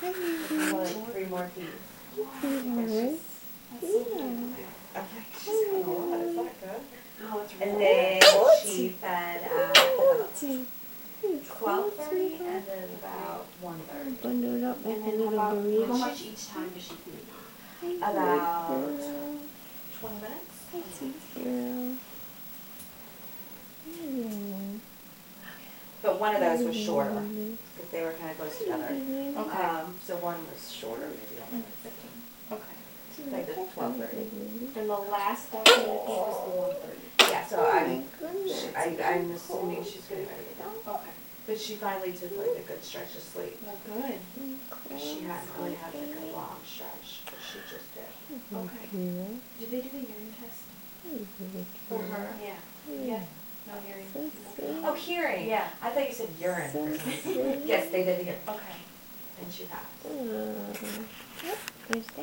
Like 3 more feet. That's so cute. Okay, she's having a lot. Is that good? Oh, it's And really then she fed at about 12:30 and then about 1:30. Bundled up like And a then little how burrito. much each time does she feed? About 20 minutes. Girl. But one of those was shorter because they were kind of close together. Okay. So one was shorter, maybe only like 15. Okay. Like the 12:30. And the last dog you would feed was the 1:30. Yeah, so I'm assuming she's getting ready to go. Okay. But she finally took like a good stretch of sleep. Well, good. She hadn't really had like a long stretch, but she just did. Okay. Did they do a urine test For her? Yeah. Yeah. No urine. Oh, hearing. Yeah. I thought you said urine. For some reason. Yes, they did hear. Okay. And she passed. There's that.